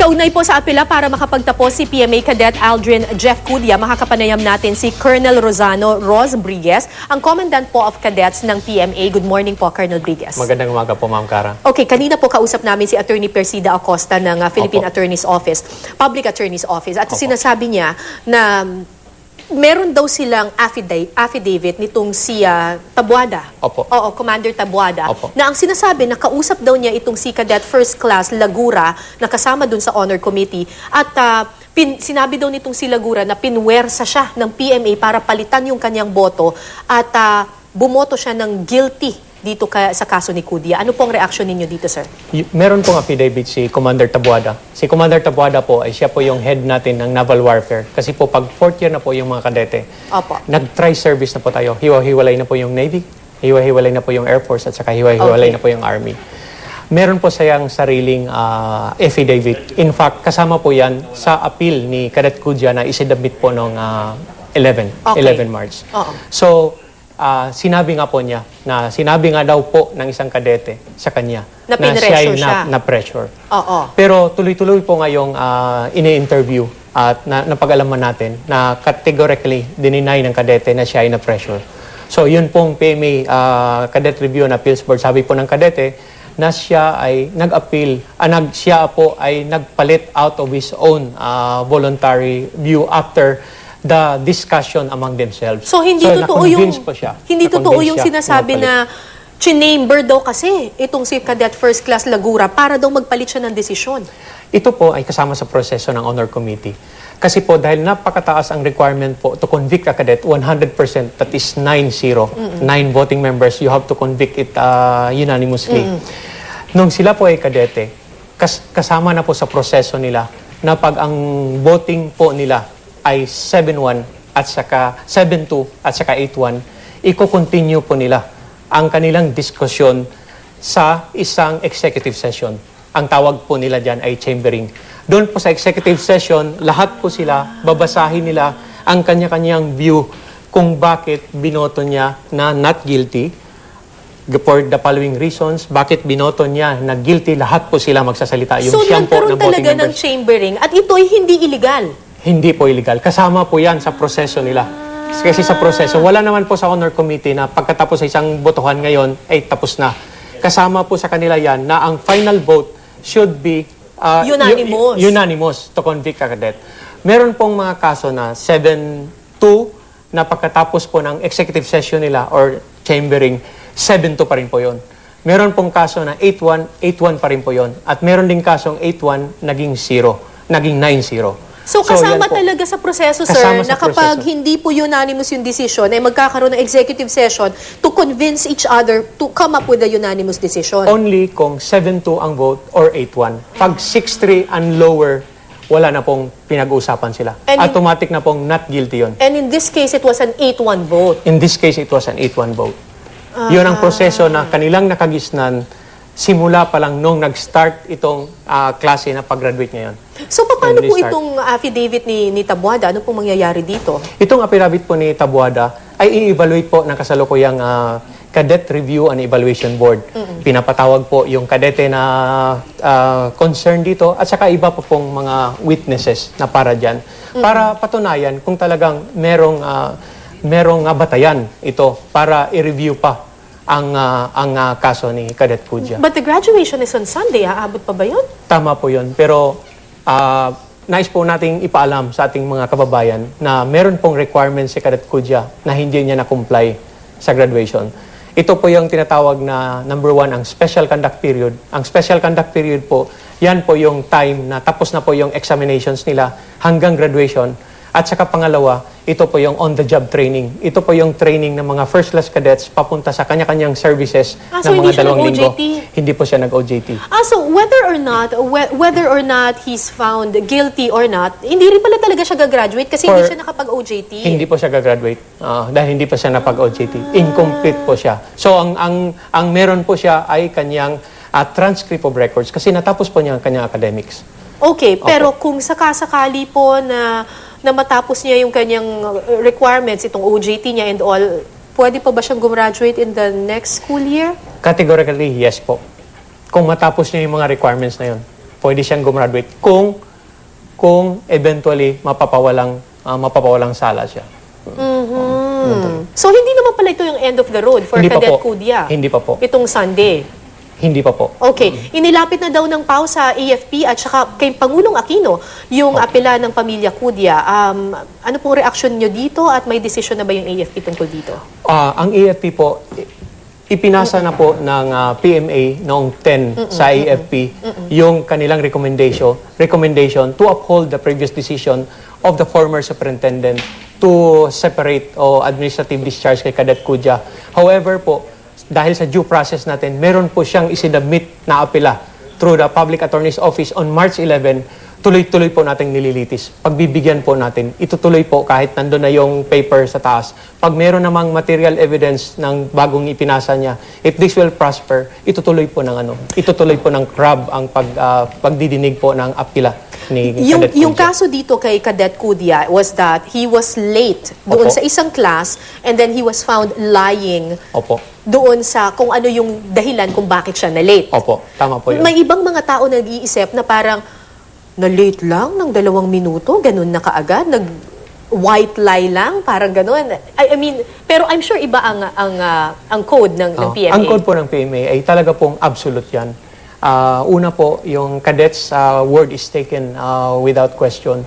Kaugnay po sa apela para makapagtapos si PMA Cadet Aldrin Jeff Cudia, makakapanayam natin si Colonel Rosano Roz Brigues, ang Commandant po of Cadets ng PMA. Good morning po, Colonel Brigues. Magandang umaga po, Ma'am Cara. Okay, kanina po kausap namin si Attorney Persida Acosta ng Philippine Attorney's Office, Public Attorney's Office. At sinasabi niya na meron daw silang affidavit nitong si Tabuada. Opo. Oo, Commander Tabuada. Opo. Na ang sinasabi, nakausap daw niya itong si Cadet First Class Lagura na kasama dun sa Honor Committee. At sinabi daw nitong si Lagura na pinwersa siya ng PMA para palitan yung kanyang boto at bumoto siya ng guilty dito sa kaso ni Cudia. Ano pong reaksyon ninyo dito, sir? Meron pong affidavit si Commander Tabuada. Si Commander Tabuada po ay siya po yung head natin ng naval warfare. Kasi po pag fourth year na po yung mga kadete, Opo. nag-try service na po tayo. Hiwa-hiwalay na po yung Navy, hiwa-hiwalay na po yung Air Force, at saka hiwa-hiwalay na po yung Army. Meron po sayang sariling affidavit. In fact, kasama po yan sa appeal ni Cadet Cudia na isinabit po noong 11 March. So, sinabi nga po niya na sinabi nga daw po ng isang kadete sa kanya na siya ay na-pressure. Oo. Pero tuloy-tuloy po ngayong ini-interview at napag-alaman natin na categorically dininay ng kadete na siya ay na-pressure. So yun pong PMA Cadet Review and Appeals Board, sabi po ng kadete na siya ay nag-appeal, siya po ay nagpalit out of his own voluntary view after the discussion among themselves. So hindi totoo yung po siya. Hindi totoo yung sinasabi na chinamber daw kasi itong si Cadet First Class Lagura para daw magpalit siya ng desisyon. Ito po ay kasama sa proseso ng Honor Committee. Kasi po dahil napakataas ang requirement po to convict a cadet 100%, that is 9-0, 9 voting members, you have to convict it unanimously. Nung sila po ay kadete, kasama na po sa proseso nila na pag ang voting po nila ay 7-1 at saka 7-2 at saka 8-1, i-continue po nila ang kanilang diskusyon sa isang executive session. Ang tawag po nila dyan ay chambering. Doon po sa executive session, lahat po sila, babasahin nila ang kanya-kanyang view kung bakit binoto niya na not guilty for the following reasons, bakit binoto niya na guilty, lahat po sila magsasalita. So nagkaroon talaga ng chambering at ito'y hindi illegal? Hindi po illegal. Kasama po yan sa proseso nila. Kasi sa proseso, wala naman po sa Honor Committee na pagkatapos sa isang botohan ngayon, ay tapos na. Kasama po sa kanila yan na ang final vote should be unanimous to convict a cadet. Meron pong mga kaso na 7-2 na pagkatapos po ng executive session nila or chambering, 7-2 pa rin po yun. Meron pong kaso na 8-1, 8-1 pa rin po yun. At meron din kasong 8-1 naging 0, naging 9-0. So kasama talaga sa proseso, sir, na kapag hindi po unanimous yung decision, ay magkakaroon ng executive session to convince each other to come up with a unanimous decision? Only kung 7-2 ang vote or 8-1. Pag 6-3 and lower, wala na pong pinag-uusapan sila. Automatic na pong not guilty yun. And in this case, it was an 8-1 vote? In this case, it was an 8-1 vote. Yun ang proseso na kanilang nakagisnan simula pa lang nung nag-start itong klase na pag-graduate ngayon. So, paano po itong affidavit ni Tabuada? Ano pong mangyayari dito? Itong affidavit po ni Tabuada ay i-evaluate po ng kasalukuyang Cadet Review and Evaluation Board. Pinapatawag po yung kadete na concerned dito at saka iba pa pong mga witnesses na para dyan. Para patunayan kung talagang merong batayan ito para i-review pa ang kaso ni Cadet Cudia. But the graduation is on Sunday. Aabot pa ba yun? Tama po yun. Pero nais po nating ipaalam sa ating mga kababayan na meron pong requirements si Cadet Cudia na hindi niya na-comply sa graduation. Ito po yung tinatawag na number 1, ang special conduct period. Ang special conduct period po, yan po yung time na tapos na po yung examinations nila hanggang graduation. At saka pangalawa, ito po yung on-the-job training. Ito po yung training ng mga first-class cadets papunta sa kanya-kanyang services so ng mga 2 linggo. nag-OJT? Hindi po siya nag-OJT. So whether or not he's found guilty or not, hindi rin pala talaga siya gagraduate kasi hindi siya nakapag-OJT? Hindi po siya gagraduate dahil hindi pa siya napag-OJT. Incomplete po siya. So ang meron po siya ay kanyang transcript of records kasi natapos po niya ang kanyang academics. Okay, pero kung sakasakali po na matapos niya yung kanyang requirements, itong OJT niya and all, pwede pa ba siyang gumraduate in the next school year? Categorically, yes po. Kung matapos niya yung mga requirements na yun. pwede siyang gumraduate kung eventually mapapawalang sala siya. So, hindi naman pala ito yung end of the road for Hindi pa Cadet po. Kudia? Hindi pa po. Itong Sunday? Hindi pa po. Okay. Inilapit na daw ng PAO sa AFP at saka kay Pangulong Aquino yung apela ng pamilya Kudia. Ano pong reaksyon nyo dito at may desisyon na ba yung AFP tungkol dito? Ang AFP po, ipinasa na po ng PMA noong 10 sa AFP yung kanilang recommendation to uphold the previous decision of the former superintendent to separate o administrative discharge kay Cadet Kudia. However po, dahil sa due process natin, meron po siyang isinabmit na apela through the Public Attorney's Office on March 11. Tuloy-tuloy po nating nililitis. Pagbibigyan po natin, itutuloy po kahit nandun na yung paper sa taas. Pag meron namang material evidence ng bagong ipinasa niya, if this will prosper, itutuloy po ng CRAB ang pagdidinig po ng apela ni Cadet Kudia. Yung kaso dito kay Cadet Kudia was that he was late doon Opo. sa isang class and then he was found lying Opo. doon sa kung ano yung dahilan kung bakit siya na-late. Opo. Tama po yun. May ibang mga tao na nag-iisip na parang na-late lang ng 2 minuto, ganun na kaagad, nag-white lie lang, parang ganun. I mean, pero I'm sure iba ang code ng PMA. Ang code po ng PMA ay talaga pong absolute yan. Una po, yung cadets word is taken without question.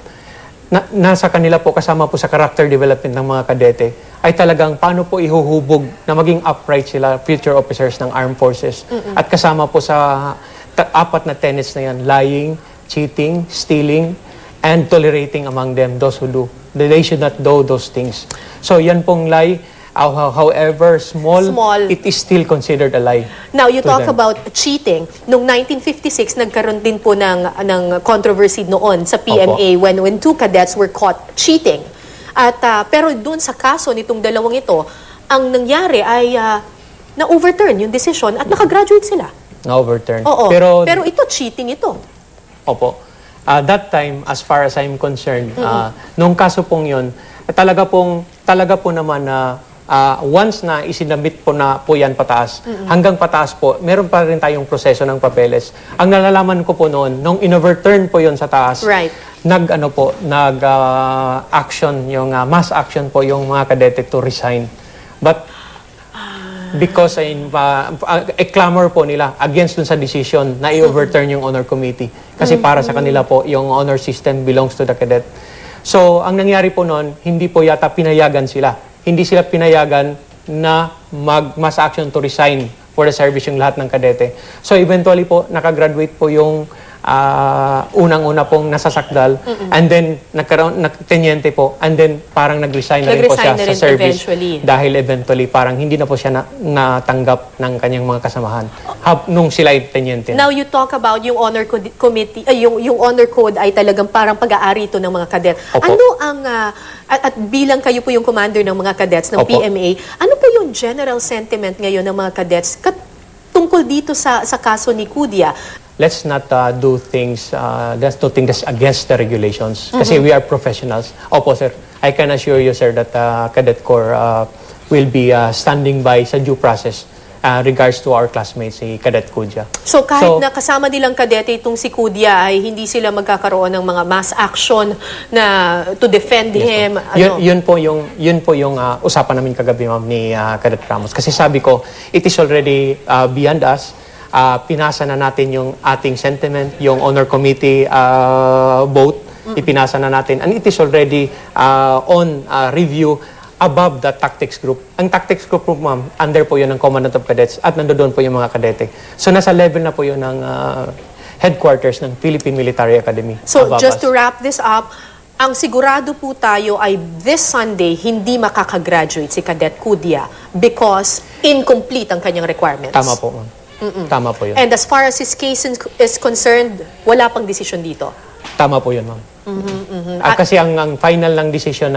Nasa kanila po, kasama po sa character development ng mga kadete, ay talagang paano po ihuhubog na maging upright sila, future officers ng armed forces. At kasama po sa 4 na tenets na yan, lying, cheating, stealing, and tolerating among them those who do. They should not do those things. So yan pong lie, however small, it is still considered a lie. Now, you to talk them. about cheating. Noong 1956, nagkaroon din po ng controversy noon sa PMA when 2 cadets were caught cheating. At pero doon sa kaso nitong dalawang ito, ang nangyari ay na-overturn yung decision at nakagraduate sila. Na-overturn. Oo. Pero ito, cheating ito. Opo. That time, as far as I'm concerned, nung kaso pong yun, talaga po naman na once na isinabit po na po yan pataas, hanggang pataas po, meron pa rin tayong proseso ng papeles. Ang nalalaman ko po noon, nung in-overturn po yun sa taas, Right. action, yung mass action po yung mga kadete to resign. But because clamor po nila against dun sa decision na i-overturn yung honor committee. Kasi para sa kanila po, yung honor system belongs to the cadet. So, ang nangyari po noon, hindi po yata pinayagan sila. Hindi sila pinayagan na mag-mass action to resign for the service yung lahat ng kadete. So, eventually po, nakagraduate po yung unang-una pong nasasakdal, and then nagtenyente po, and then parang nag-resign na rin po siya sa service dahil eventually parang hindi na po siya natanggap ng kanyang mga kasamahan nung sila ay tenyente. Now you talk about yung honor committee, yung honor code ay talagang parang pag-aari ito ng mga cadet. Opo. Ano ang at bilang kayo po yung commander ng mga cadets ng Opo. PMA, ano po yung general sentiment ngayon ng mga cadets tungkol dito sa kaso ni Kudia? Let's not do things that's against the regulations. Kasi we are professionals. Opo, sir. I can assure you, sir, that Cadet Corps will be standing by sa due process regards to our classmates, si Cadet Kudia. So kahit na kasama nilang kadete itong si Kudia ay hindi sila magkakaroon ng mga mass action na to defend him? Yun po yung usapan namin kagabi, ma'am, ni Cadet Ramos. Kasi sabi ko, it is already beyond us. Pinasa na natin yung ating sentiment, yung honor committee vote, ipinasa na natin. And it is already on review above the tactics group. Ang tactics group, ma'am, under po yun ng Commandant of Cadets at nandoon po yung mga kadete. So nasa level na po yun ng headquarters ng Philippine Military Academy. So just to wrap this up, ang sigurado po tayo ay this Sunday hindi makakagraduate si Cadet Kudia because incomplete ang kanyang requirements. Tama po, ma'am. Tama po yun. And as far as his case is concerned, wala pang desisyon dito. Tama po yun, ma'am. Kasi ang final ng decision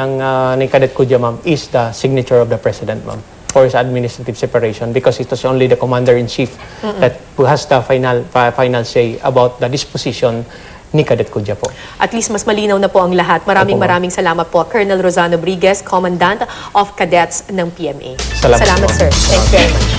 ni Cadet Kudia, ma'am, is the signature of the President, ma'am, for his administrative separation because it was only the Commander-in-Chief that who has the final say about the disposition ni Cadet Kudia po. At least mas malinaw na po ang lahat. Maraming salamat po, Colonel Rosano Briguez, Commandant of Cadets ng PMA. Salamat po. Sir. Thanks very much.